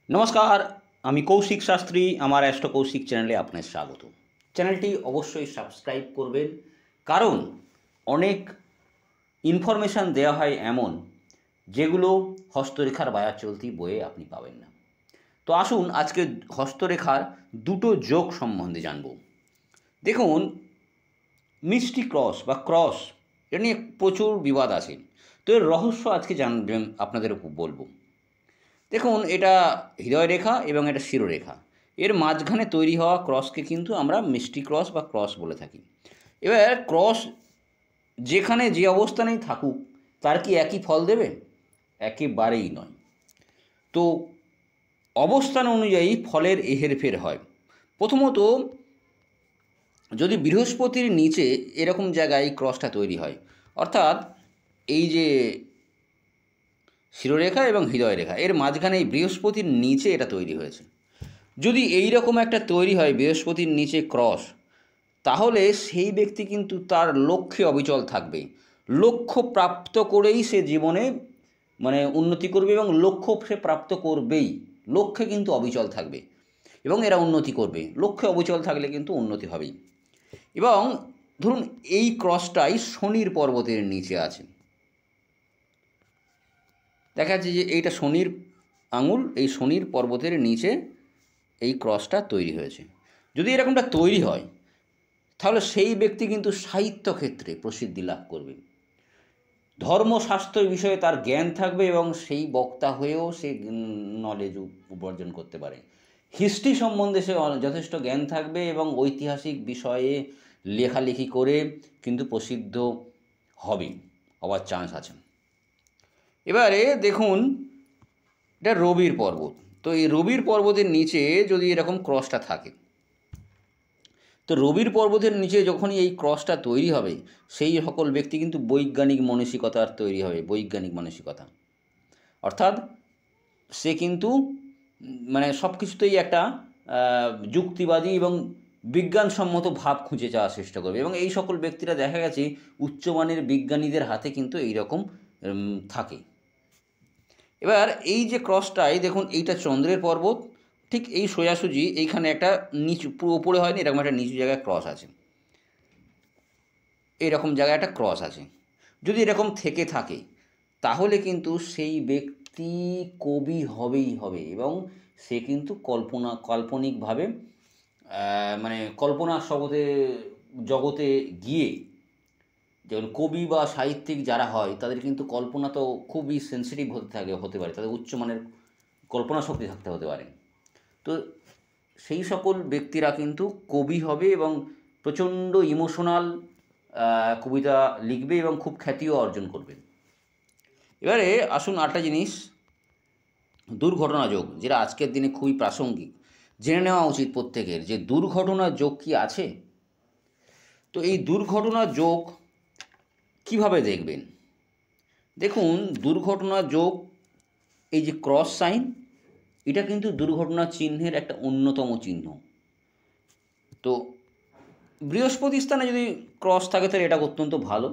নমস্কার, আমি কৌশিক শাস্ত্রী। আমার অ্যাস্ট্রো কৌশিক চ্যানেলে আপনার স্বাগত। চ্যানেলটি অবশ্যই সাবস্ক্রাইব করবেন, কারণ অনেক ইনফরমেশান দেওয়া হয় এমন যেগুলো হস্তরেখার বায়া চলতি বইয়ে আপনি পাবেন না। তো আসুন আজকে হস্তরেখার দুটো যোগ সম্বন্ধে জানব। দেখুন, মিষ্টি ক্রস বা ক্রস, এটা নিয়ে প্রচুর বিবাদ আছে। তো এর রহস্য আজকে জানবেন, আপনাদের বলবো। দেখুন, এটা হৃদয় রেখা এবং এটা শিরোরেখা, এর মাঝখানে তৈরি হওয়া ক্রসকে কিন্তু আমরা মিষ্টি ক্রস বা ক্রস বলে থাকি। এবার ক্রস যেখানে যে অবস্থানেই থাকুক, তার কি একই ফল দেবে? একেবারেই নয়। তো অবস্থান অনুযায়ী ফলের হেরফের হয়। প্রথমত, যদি বৃহস্পতির নিচে এরকম জায়গায় ক্রসটা তৈরি হয়, অর্থাৎ এই যে শিরোরেখা এবং হৃদয় রেখা, এর মাঝখানে এই বৃহস্পতির নিচে এটা তৈরি হয়েছে, যদি এই রকম একটা তৈরি হয় বৃহস্পতির নিচে ক্রস, তাহলে সেই ব্যক্তি কিন্তু তার লক্ষ্যে অবিচল থাকবে। লক্ষ্য প্রাপ্ত করেই সে জীবনে উন্নতি করবে এবং লক্ষ্য সে প্রাপ্ত করবেই। লক্ষ্যে কিন্তু অবিচল থাকবে এবং এরা উন্নতি করবে। লক্ষ্যে অবিচল থাকলে কিন্তু উন্নতি হবেই। এবং ধরুন, এই ক্রসটাই শনির পর্বতের নিচে আছে। দেখা যাচ্ছে যে এইটা শনির আঙুল, এই শনির পর্বতের নিচে এই ক্রসটা তৈরি হয়েছে। যদি এরকমটা তৈরি হয়, তাহলে সেই ব্যক্তি কিন্তু সাহিত্য ক্ষেত্রে প্রসিদ্ধি লাভ করবে। ধর্মশাস্ত্র বিষয়ে তার জ্ঞান থাকবে এবং সেই বক্তা হয়েও সে নলেজ উপার্জন করতে পারে। হিস্ট্রি সম্বন্ধে সে যথেষ্ট জ্ঞান থাকবে এবং ঐতিহাসিক বিষয়ে লেখালেখি করে কিন্তু প্রসিদ্ধ হবার চান্স আছে। এবারে দেখুন, এটা রবির পর্বত। তো এই রবির পর্বতের নিচে যদি এরকম ক্রসটা থাকে, তো রবির পর্বতের নিচে যখনই এই ক্রসটা তৈরি হবে, সেই সকল ব্যক্তি কিন্তু বৈজ্ঞানিক মানসিকতার তৈরি হবে। বৈজ্ঞানিক মানসিকতা অর্থাৎ সে কিন্তু সব কিছুতেই একটা যুক্তিবাদী এবং বিজ্ঞানসম্মত ভাব খুঁজে যাওয়ার চেষ্টা করবে। এবং এই সকল ব্যক্তিরা দেখা গেছে উচ্চমানের বিজ্ঞানীদের হাতে কিন্তু এইরকম থাকে। এবার এই যে ক্রসটাই দেখুন, এইটা চন্দ্রের পর্বত, ঠিক এই সোজাসুজি এইখানে একটা নিচু, পুরো উপরে হয়নি, এরকম একটা নিচু জায়গায় ক্রস আছে। এইরকম জায়গায় একটা ক্রস আছে। যদি এরকম থেকে থাকে, তাহলে কিন্তু সেই ব্যক্তি কবি হবেই হবে। এবং সে কিন্তু কাল্পনিকভাবে কল্পনা জগতে গিয়ে, যেমন কবি বা সাহিত্যিক যারা হয়, তাদের কিন্তু কল্পনা তো খুবই সেন্সিটিভ হতে পারে, তাদের উচ্চমানের কল্পনা শক্তি থাকতে হতে পারে। তো সেই সকল ব্যক্তিরা কিন্তু কবি হবে এবং প্রচণ্ড ইমোশনাল কবিতা লিখবে এবং খুব খ্যাতিও অর্জন করবে। এবারে আসুন আরেকটা জিনিস, দুর্ঘটনা যোগ, যেটা আজকের দিনে খুবই প্রাসঙ্গিক। জেনে নেওয়া উচিত প্রত্যেকের যে দুর্ঘটনা যোগ কি আছে। তো এই দুর্ঘটনা যোগ কিভাবে দেখবেন? দেখুন, দুর্ঘটনা যোগ, এই যে ক্রস সাইন, এটা কিন্তু দুর্ঘটনা চিহ্নের একটা অন্যতম চিহ্ন। তো বৃহস্পতি স্থানে যদি ক্রস থাকে, তাহলে এটা অত্যন্ত ভালো,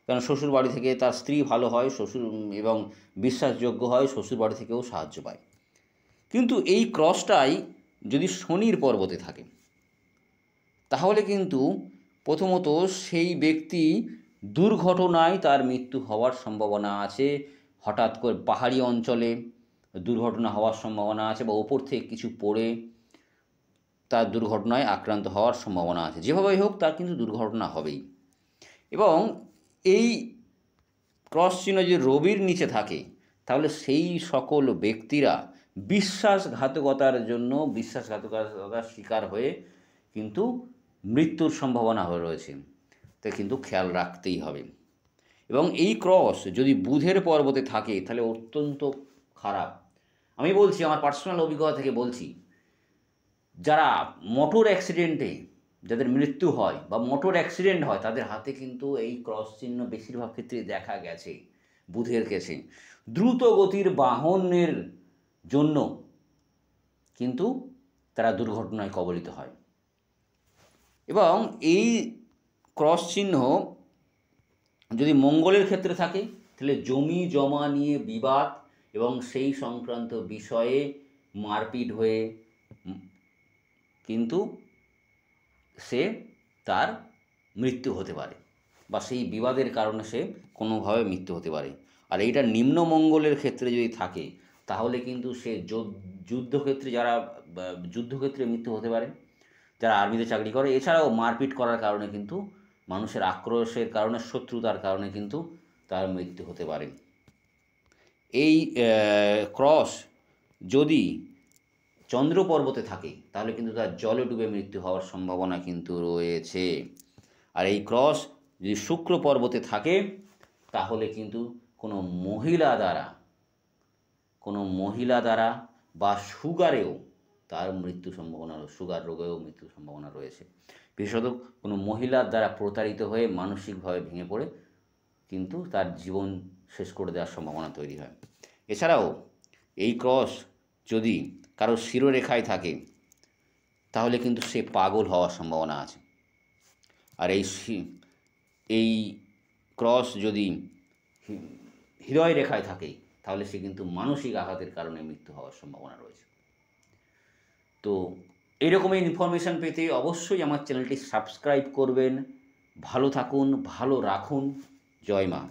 কারণ শ্বশুর বাড়ি থেকে তার স্ত্রী ভালো হয়, এবং বিশ্বাসযোগ্য হয়, শ্বশুর বাড়ি থেকেও সাহায্য পায়। কিন্তু এই ক্রসটাই যদি শনির পর্বতে থাকে, তাহলে কিন্তু প্রথমত সেই ব্যক্তি দুর্ঘটনায় তার মৃত্যু হওয়ার সম্ভাবনা আছে। হঠাৎ করে পাহাড়ি অঞ্চলে দুর্ঘটনা হওয়ার সম্ভাবনা আছে, বা ওপর থেকে কিছু পড়ে তার দুর্ঘটনায় আক্রান্ত হওয়ার সম্ভাবনা আছে। যেভাবেই হোক, তার কিন্তু দুর্ঘটনা হবেই। এবং এই ক্রস চিহ্ন যদি রবির নিচে থাকে, তাহলে সেই সকল ব্যক্তিরা বিশ্বাসঘাতকতার শিকার হয়ে কিন্তু মৃত্যুর সম্ভাবনা রয়েছে। তাই কিন্তু খেয়াল রাখতেই হবে। এবং এই ক্রস যদি বুধের পর্বতে থাকে, তাহলে অত্যন্ত খারাপ। আমি বলছি, আমার পার্সোনাল অভিজ্ঞতা থেকে বলছি, যারা মোটর অ্যাক্সিডেন্টে যাদের মৃত্যু হয় বা মোটর অ্যাক্সিডেন্ট হয়, তাদের হাতে কিন্তু এই ক্রস চিহ্ন বেশিরভাগ ক্ষেত্রে দেখা গেছে বুধের কাছে। দ্রুত গতির বাহনের জন্য কিন্তু তারা দুর্ঘটনায় কবলিত হয়। এবং এই ক্রস চিহ্ন যদি মঙ্গলের ক্ষেত্রে থাকে, তাহলে জমি জমা নিয়ে বিবাদ এবং সেই সংক্রান্ত বিষয়ে মারপিট হয়ে কিন্তু সে তার মৃত্যু হতে পারে, বা সেই বিবাদের কারণে সে কোনোভাবে মৃত্যু হতে পারে। আর এইটা নিম্নমঙ্গলের ক্ষেত্রে যদি থাকে তাহলে কিন্তু সে যুদ্ধক্ষেত্রে যারা যুদ্ধক্ষেত্রে মৃত্যু হতে পারে, যারা আর্মিতে চাকরি করে। এছাড়াও মারপিট করার কারণে কিন্তু, মানুষের আক্রোশের কারণে, শত্রুতার কারণে কিন্তু তার মৃত্যু হতে পারে। এই ক্রস যদি চন্দ্র পর্বতে থাকে তাহলে কিন্তু তার জলে ডুবে মৃত্যু হওয়ার সম্ভাবনা কিন্তু রয়েছে। আর এই ক্রস যদি শুক্র পর্বতে থাকে তাহলে কিন্তু কোনো মহিলা দ্বারা বা সুগারেও তার মৃত্যু সম্ভাবনা, সুগার রোগেও মৃত্যুর সম্ভাবনা রয়েছে। বিশেষত কোনো মহিলার দ্বারা প্রতারিত হয়ে মানসিকভাবে ভেঙে পড়ে কিন্তু তার জীবন শেষ করে দেওয়ার সম্ভাবনা তৈরি হয়। এছাড়াও এই ক্রস যদি কারো শিরোরেখায় থাকে তাহলে কিন্তু সে পাগল হওয়ার সম্ভাবনা আছে। আর এই ক্রস যদি হৃদয় রেখায় থাকে তাহলে সে কিন্তু মানসিক আঘাতের কারণে মৃত্যু হওয়ার সম্ভাবনা রয়েছে। তো এইরকমই ইনফরমেশান পেতে অবশ্যই আমার চ্যানেলটি সাবস্ক্রাইব করবেন। ভালো থাকুন, ভালো রাখুন। জয় মা।